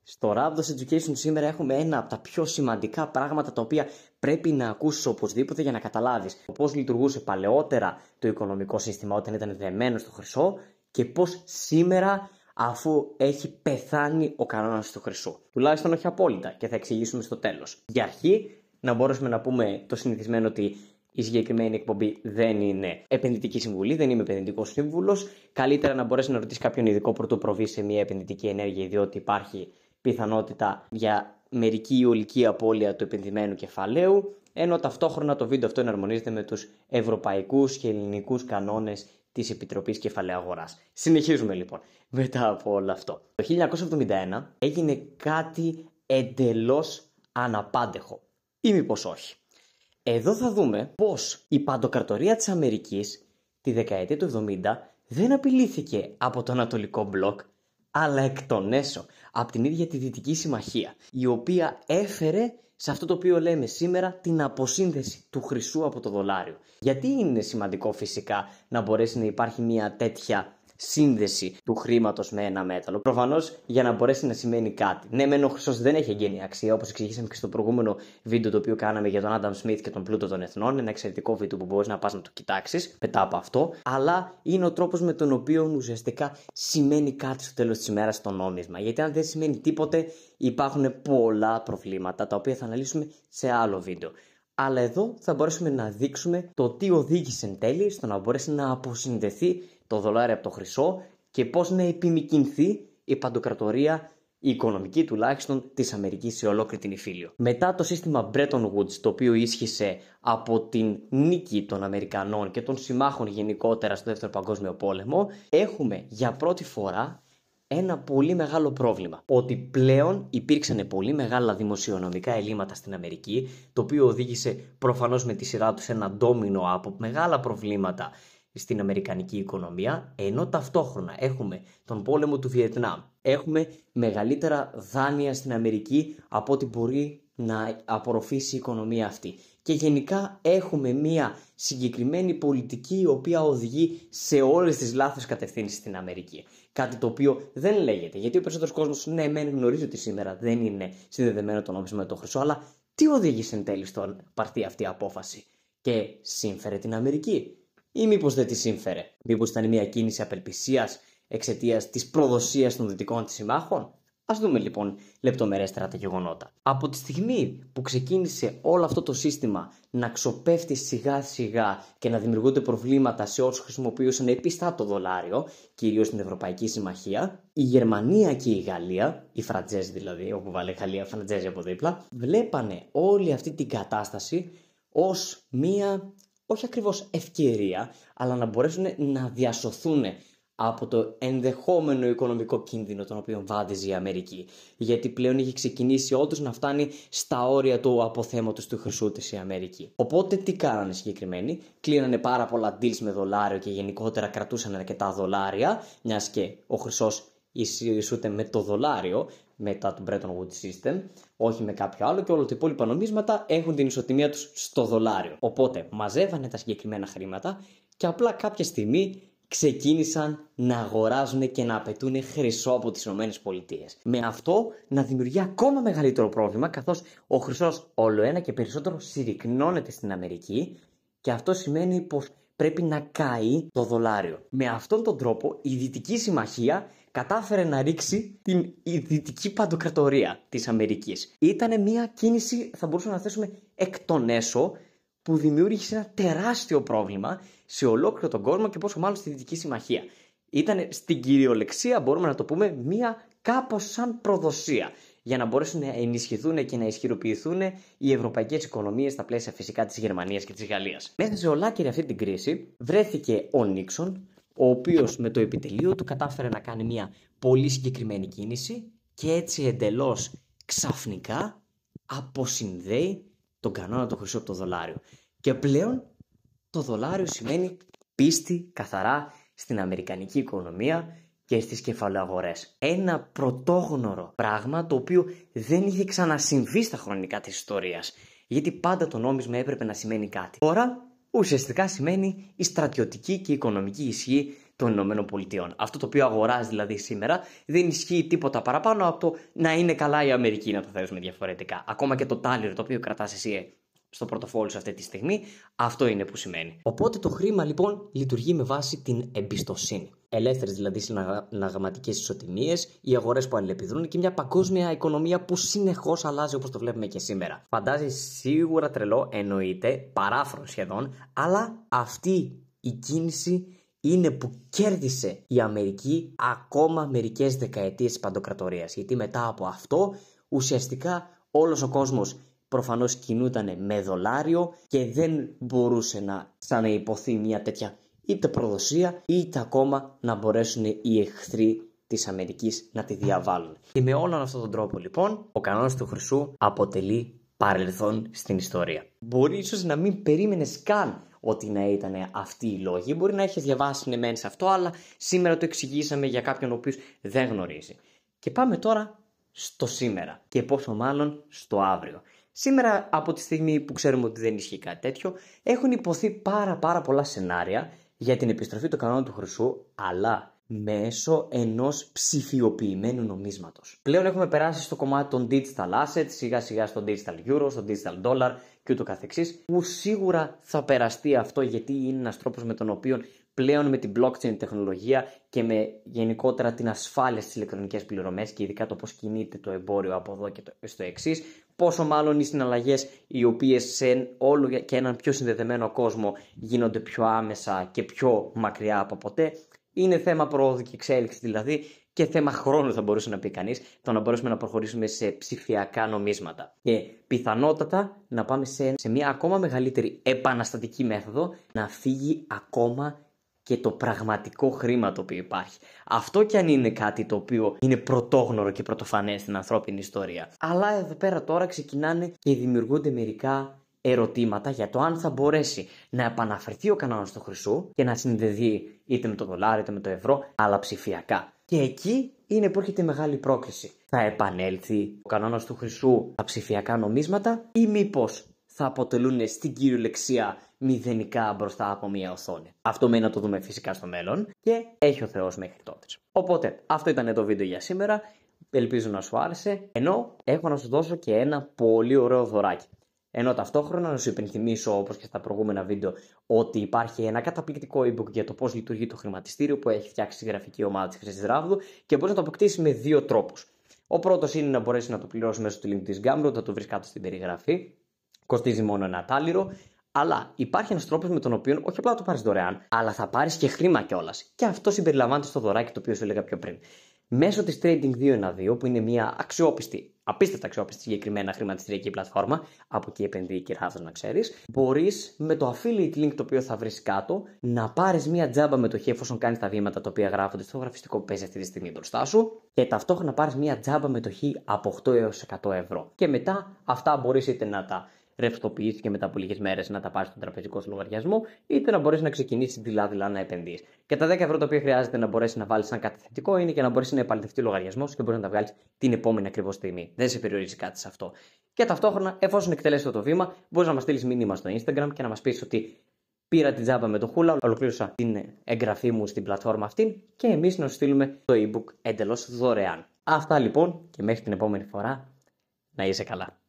Στο Rhabdos Education σήμερα έχουμε ένα από τα πιο σημαντικά πράγματα τα οποία πρέπει να ακούσεις οπωσδήποτε για να καταλάβεις πώς λειτουργούσε παλαιότερα το οικονομικό σύστημα όταν ήταν δεμένο στο χρυσό και πώς σήμερα, αφού έχει πεθάνει ο κανόνας του χρυσού. Τουλάχιστον όχι απόλυτα και θα εξηγήσουμε στο τέλος. Για αρχή, να μπορέσουμε να πούμε το συνηθισμένο ότι η συγκεκριμένη εκπομπή δεν είναι επενδυτική συμβουλή, δεν είμαι επενδυτικός σύμβουλος. Καλύτερα να μπορέσει να ρωτήσει κάποιον ειδικό πρωτού προβεί σε μια επενδυτική ενέργεια, διότι υπάρχει πιθανότητα για μερική ή ολική απώλεια του επενδυμένου κεφαλαίου, ενώ ταυτόχρονα το βίντεο αυτό εναρμονίζεται με τους ευρωπαϊκούς και ελληνικούς κανόνες της Επιτροπής Κεφαλαίου Αγοράς. Συνεχίζουμε λοιπόν μετά από όλο αυτό. Το 1971 έγινε κάτι εντελώς αναπάντεχο, ή μήπως όχι. Εδώ θα δούμε πως η παντοκρατορία της Αμερικής τη δεκαετία του 70 δεν απειλήθηκε από το Ανατολικό Μπλοκ, αλλά εκ των έσω από την ίδια τη Δυτική Συμμαχία, η οποία έφερε σε αυτό το οποίο λέμε σήμερα την αποσύνδεση του χρυσού από το δολάριο. Γιατί είναι σημαντικό φυσικά να μπορέσει να υπάρχει μια τέτοια σύνδεση του χρήματος με ένα μέταλλο? Προφανώς για να μπορέσει να σημαίνει κάτι. Ναι, μεν ο χρυσός δεν έχει εγγενή αξία, όπως εξηγήσαμε και στο προηγούμενο βίντεο το οποίο κάναμε για τον Άνταμ Σμιθ και τον πλούτο των εθνών. Ένα εξαιρετικό βίντεο που μπορείς να πας να το κοιτάξεις μετά από αυτό. Αλλά είναι ο τρόπος με τον οποίο ουσιαστικά σημαίνει κάτι στο τέλος της ημέρας στο νόμισμα. Γιατί αν δεν σημαίνει τίποτε, υπάρχουν πολλά προβλήματα τα οποία θα αναλύσουμε σε άλλο βίντεο. Αλλά εδώ θα μπορέσουμε να δείξουμε το τι οδήγησε εν τέλει στο να μπορέσει να αποσυνδεθεί το δολάριο από το χρυσό και πώς να επιμικρυνθεί η παντοκρατορία, η οικονομική τουλάχιστον, της Αμερικής σε ολόκληρη την Ιφίλιο. Μετά το σύστημα Bretton Woods, το οποίο ίσχυσε από την νίκη των Αμερικανών και των συμμάχων γενικότερα στο Δεύτερο Παγκόσμιο Πόλεμο, έχουμε για πρώτη φορά ένα πολύ μεγάλο πρόβλημα. Ότι πλέον υπήρξαν πολύ μεγάλα δημοσιονομικά ελλείμματα στην Αμερική, το οποίο οδήγησε προφανώς με τη σειρά του σε ένα ντόμινο από μεγάλα προβλήματα στην αμερικανική οικονομία, ενώ ταυτόχρονα έχουμε τον πόλεμο του Βιετνάμ. Έχουμε μεγαλύτερα δάνεια στην Αμερική από ό,τι μπορεί να απορροφήσει η οικονομία αυτή. Και γενικά έχουμε μια συγκεκριμένη πολιτική η οποία οδηγεί σε όλες τις λάθος κατευθύνσεις στην Αμερική. Κάτι το οποίο δεν λέγεται, γιατί ο περισσότερος κόσμος, ναι, μεν γνωρίζει ότι σήμερα δεν είναι συνδεδεμένο το νόμισμα με το χρυσό, αλλά τι οδήγησε εν τέλει στον πάρθει αυτή η απόφαση? Και σύμφερε την Αμερική? Ή μήπως δεν τη σύμφερε? Μήπως ήταν μια κίνηση απελπισίας εξαιτίας της προδοσίας των δυτικών της συμμάχων? Ας δούμε λοιπόν λεπτομερέστερα τα γεγονότα. Από τη στιγμή που ξεκίνησε όλο αυτό το σύστημα να ξοπέφτει σιγά σιγά και να δημιουργούνται προβλήματα σε όσους χρησιμοποιούσαν επιστά το δολάριο, κυρίως στην Ευρωπαϊκή Συμμαχία, η Γερμανία και η Γαλλία, οι Φραντζέζοι δηλαδή, όπου βάλε Γαλλία, Φραντζέζοι από δίπλα, βλέπανε όλη αυτή την κατάσταση ως μία, όχι ακριβώς ευκαιρία, αλλά να μπορέσουν να διασωθούν από το ενδεχόμενο οικονομικό κίνδυνο τον οποίο βάδιζε η Αμερική. Γιατί πλέον είχε ξεκινήσει όντως να φτάνει στα όρια του αποθέματος του χρυσού της η Αμερική. Οπότε τι κάνανε συγκεκριμένοι? Κλείνανε πάρα πολλά deals με δολάριο και γενικότερα κρατούσαν αρκετά δολάρια, μιας και ο χρυσός ισούται με το δολάριο μετά το Bretton Woods System, όχι με κάποιο άλλο, και όλα τα υπόλοιπα νομίσματα έχουν την ισοτιμία τους στο δολάριο. Οπότε μαζεύανε τα συγκεκριμένα χρήματα και απλά κάποια στιγμή ξεκίνησαν να αγοράζουν και να απαιτούν χρυσό από τις ΗΠΑ. Με αυτό να δημιουργεί ακόμα μεγαλύτερο πρόβλημα, καθώς ο χρυσός όλο ένα και περισσότερο συρρικνώνεται στην Αμερική και αυτό σημαίνει πως πρέπει να καεί το δολάριο. Με αυτόν τον τρόπο η Δυτική Συμμαχία κατάφερε να ρίξει την Δυτική Παντοκρατορία της Αμερικής. Ήταν μια κίνηση, θα μπορούσαμε να θέσουμε, εκ των έσω, που δημιούργησε ένα τεράστιο πρόβλημα σε ολόκληρο τον κόσμο και πόσο μάλλον στη Δυτική Συμμαχία. Ήταν στην κυριολεξία, μπορούμε να το πούμε, μια κάπως σαν προδοσία για να μπορέσουν να ενισχυθούν και να ισχυροποιηθούν οι ευρωπαϊκές οικονομίες στα πλαίσια φυσικά της Γερμανίας και της Γαλλίας. Μέσα σε ολάκερη αυτή την κρίση βρέθηκε ο Νίξον, ο οποίος με το επιτελείο του κατάφερε να κάνει μια πολύ συγκεκριμένη κίνηση και έτσι εντελώς ξαφνικά αποσυνδέει τον κανόνα του χρυσού από το δολάριο. Και πλέον το δολάριο σημαίνει πίστη καθαρά στην αμερικανική οικονομία και στις κεφαλαιοαγορές. Ένα πρωτόγνωρο πράγμα το οποίο δεν είχε ξανασυμβεί στα χρονικά της ιστορίας. Γιατί πάντα το νόμισμα έπρεπε να σημαίνει κάτι. Τώρα ουσιαστικά σημαίνει η στρατιωτική και η οικονομική ισχύ των ΗΠΑ. Αυτό το οποίο αγοράζει δηλαδή σήμερα δεν ισχύει τίποτα παραπάνω από το να είναι καλά η Αμερική, να το θέσουμε διαφορετικά. Ακόμα και το τάλιρο το οποίο κρατάς εσύ στο πορτοφόλι σου αυτή τη στιγμή, αυτό είναι που σημαίνει. Οπότε το χρήμα λοιπόν λειτουργεί με βάση την εμπιστοσύνη. Ελεύθερες δηλαδή συναλλαγματικές ισοτιμίες, οι αγορές που αλληλεπιδρούν και μια παγκόσμια οικονομία που συνεχώς αλλάζει όπως το βλέπουμε και σήμερα. Φαντάζεσαι σίγουρα τρελό, εννοείται, παράφρον σχεδόν, αλλά αυτή η κίνηση είναι που κέρδισε η Αμερική ακόμα μερικές δεκαετίες της παντοκρατορίας. Γιατί μετά από αυτό ουσιαστικά όλος ο κόσμος προφανώς κινούταν με δολάριο και δεν μπορούσε να ξαναϋποθεί μια τέτοια είτε προδοσία είτε ακόμα να μπορέσουν οι εχθροί της Αμερικής να τη διαβάλουν. Και με όλον αυτόν τον τρόπο λοιπόν ο κανόνας του χρυσού αποτελεί παρελθόν στην ιστορία. Μπορεί ίσως να μην περίμενες καν ότι να ήταν αυτοί οι λόγοι. Μπορεί να έχεις διαβάσει ναι μεν σε αυτό, αλλά σήμερα το εξηγήσαμε για κάποιον ο οποίος δεν γνωρίζει. Και πάμε τώρα στο σήμερα και πόσο μάλλον στο αύριο. Σήμερα, από τη στιγμή που ξέρουμε ότι δεν ισχύει κάτι τέτοιο, έχουν υποθεί πάρα πολλά σενάρια για την επιστροφή του κανόνα του χρυσού, αλλά μέσω ενός ψηφιοποιημένου νομίσματος. Πλέον έχουμε περάσει στο κομμάτι των digital assets, σιγά σιγά στο digital euro, στο digital dollar και ούτω καθεξής, που σίγουρα θα περαστεί αυτό γιατί είναι ένας τρόπος με τον οποίο πλέον με την blockchain τεχνολογία και με γενικότερα την ασφάλεια στις ηλεκτρονικές πληρωμές και ειδικά το πώς κινείται το εμπόριο από εδώ και στο εξής, πόσο μάλλον οι συναλλαγές οι οποίες σε όλο και έναν πιο συνδεδεμένο κόσμο γίνονται πιο άμεσα και πιο μακριά από ποτέ. Είναι θέμα προόδου και εξέλιξη δηλαδή και θέμα χρόνου θα μπορούσε να πει κανείς το να μπορέσουμε να προχωρήσουμε σε ψηφιακά νομίσματα. Και πιθανότατα να πάμε σε μια ακόμα μεγαλύτερη επαναστατική μέθοδο να φύγει ακόμα και το πραγματικό χρήμα το οποίο υπάρχει. Αυτό κι αν είναι κάτι το οποίο είναι πρωτόγνωρο και πρωτοφανές στην ανθρώπινη ιστορία. Αλλά εδώ πέρα τώρα ξεκινάνε και δημιουργούνται μερικά ερωτήματα για το αν θα μπορέσει να επαναφερθεί ο κανόνας του χρυσού και να συνδεθεί είτε με το δολάριο είτε με το ευρώ, αλλά ψηφιακά. Και εκεί είναι που έρχεται η μεγάλη πρόκληση. Θα επανέλθει ο κανόνας του χρυσού στα ψηφιακά νομίσματα ή μήπως θα αποτελούν στην κυριολεξία μηδενικά μπροστά από μια οθόνη. Αυτό μένει να το δούμε φυσικά στο μέλλον και έχει ο Θεός μέχρι τότε. Οπότε αυτό ήταν το βίντεο για σήμερα. Ελπίζω να σου άρεσε. Ενώ έχω να σου δώσω και ένα πολύ ωραίο δωράκι. Ενώ ταυτόχρονα να σου υπενθυμίσω, όπως και στα προηγούμενα βίντεο, ότι υπάρχει ένα καταπληκτικό ebook για το πώς λειτουργεί το χρηματιστήριο που έχει φτιάξει η γραφική ομάδα της Χρυσής Ράβδου και μπορείς να το αποκτήσεις με δύο τρόπους. Ο πρώτος είναι να μπορέσεις να το πληρώσεις μέσω του link της Gumroad, θα το βρεις κάτω στην περιγραφή. Κοστίζει μόνο ένα τάλιρο. Αλλά υπάρχει ένας τρόπος με τον οποίο όχι απλά το πάρεις δωρεάν, αλλά θα πάρεις και χρήμα κιόλας. Και αυτό συμπεριλαμβάνεται στο δωράκι το οποίο σου έλεγα πιο πριν. Μέσω της Trading 212, που είναι μια αξιόπιστη, απίστευτα αξιόπιστη συγκεκριμένα χρηματιστηριακή πλατφόρμα, από εκεί επενδύει και Ράβδος να ξέρεις, μπορείς με το affiliate link το οποίο θα βρεις κάτω να πάρεις μια τζάμπα μετοχή εφόσον κάνεις τα βήματα τα οποία γράφονται στο γραφιστικό που παίζει αυτή τη στιγμή μπροστά σου και ταυτόχρονα πάρεις μια τζάμπα μετοχή από 8 έως 100 ευρώ. Και μετά αυτά μπορείς είτε να τα ρευστοποιήσεις και μετά από λίγες μέρες να τα πάρεις στον τραπεζικό σου λογαριασμό, είτε να μπορείς να ξεκινήσεις δειλά-δειλά να επενδύεις. Και τα 10 ευρώ τα οποία χρειάζεται να μπορέσεις να βάλεις σαν καταθετικό είναι και να μπορέσεις να επαληθευτεί ο λογαριασμός και μπορείς να τα βγάλεις την επόμενη ακριβώς στιγμή. Δεν σε περιορίζει κάτι σε αυτό. Και ταυτόχρονα, εφόσον εκτελέσεις το βήμα, μπορείς να μας στείλεις μήνυμα στο Instagram και να μας πεις ότι πήρα την τζάμπα με το Hula, ολοκλήρωσα την εγγραφή μου στην πλατφόρμα αυτή και εμείς να σου στείλουμε το ebook εντελώς δωρεάν. Αυτά λοιπόν και μέχρι την επόμενη φορά να είσαι καλά.